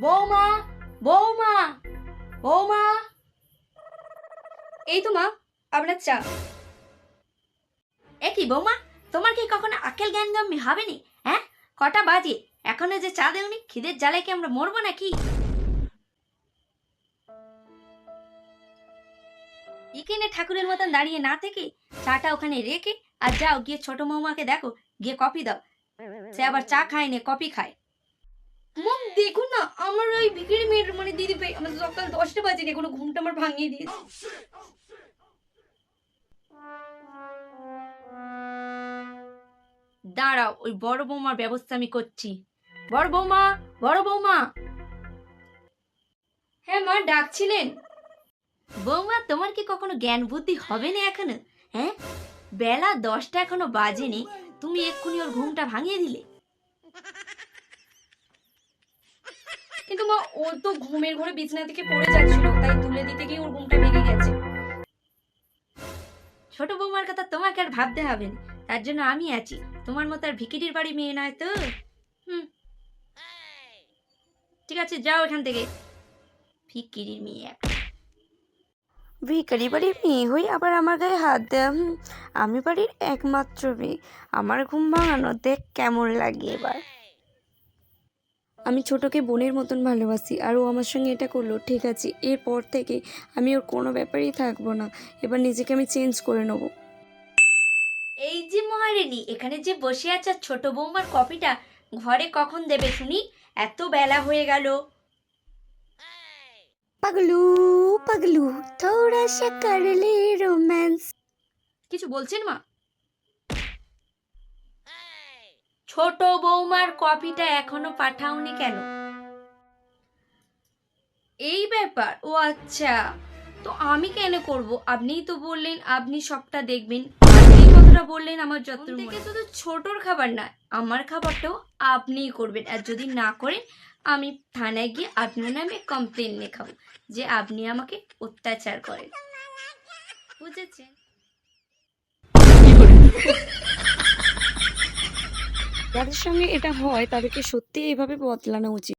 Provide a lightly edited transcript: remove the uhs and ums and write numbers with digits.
বৌমা, বৌমা, বৌমা। এই তো মা, আপনার চা। এ কি বৌমা, তোমার কি কখনো আকেল জ্ঞান গম্যি হবে নি? হ্যাঁ, কটা বাজে এখনো যে চা দেওনি? খিদের জ্বালায় কি আমরা মরবো নাকি? এখানে ঠাকুরের মতন দাঁড়িয়ে না থেকে চাটা ওখানে রেখে আর যাও গিয়ে ছোট বৌমাকে দেখো, গিয়ে কফি দাও। সে আবার চা খায় না, কফি খায়। মম দেখুন না, আমার ওই ভিখারি মেয়ের মানে দিদি ভাই আমার সকাল 10টা বাজে এখনো ঘুমটা আমার ভাঙিয়ে দিয়েছে। দাঁড়াও, ওই বড় বৌমার ব্যবস্থা আমি করছি। বড় বৌমা, বড় বৌমা। হ্যাঁ মা, ডাকছিলেন? বৌমা, তোমার কি কখনো জ্ঞান বুদ্ধি হবে না এখনো? হ্যাঁ, বেলা 10টা এখনো বাজেনি, তুমি এক্ষুনি ওর ঘুমটা ভাঙিয়ে দিলে। কিন্তু মা, ও তো ঘুমের ঘরে বিছানা থেকে পড়ে যাচ্ছিল, তাই তুলে দিতে গিয়ে ওর ঘুমটা ভেঙে গেছে। ছোট বৌমার কথা তোমাকে আর ভাবতে হবে না, তার জন্য আমি আছি। তোমার মতো আর ভিকিরির বাড়ি মেয়ে নয় তো। হুম, ঠিক আছে, যাও এখান থেকে। ভিকিরির মেয়ে একটা। ভিখারি বাড়ির মেয়ে হই আবার আমার গায়ে হাত দেয়া? আমি বাড়ির একমাত্র মেয়ে, আমার ঘুম ভাঙানো দেখ কেমন লাগে এবার। আমি ছোটকে বোনের মতন ভালোবাসি, আর ও আমার সঙ্গে এটা করলো, ঠিক আছে? এরপর থেকে আমি ওর কোনো ব্যাপারেই থাকবো না, এবার নিজেকে আমি চেঞ্জ করে নেবো। এই যে মহারানী, এখানে যে বসে আছে ছোট বৌমার কপিটা ঘরে কখন দেবে শুনি? এত বেলা হয়ে গেল। পাগলু পাগলু থোড়া সা কর লে রোম্যান্স। কিছু বলছেন মা? ছোট বৌমার কপিটা এখনো পাঠাওনি কেন? এই ব্যাপার, ও আচ্ছা। তো আমি কেন করব? আপনিই তো বললেন আপনি সবটা দেখবেন। আপনি কথাটা বললেন আমার যত্ন থেকে। শুধু ছোটর খাবার না, আমার খাবারটাও আপনিই করবেন। আর যদি না করেন, আমি থানায় গিয়ে আপনার নামে কমপ্লেন লেখাবো যে আপনি আমাকে অত্যাচার করেন। বুঝেছেন? যাদের সঙ্গে এটা হয় তাদেরকে সত্যি এইভাবে বদলানো উচিত।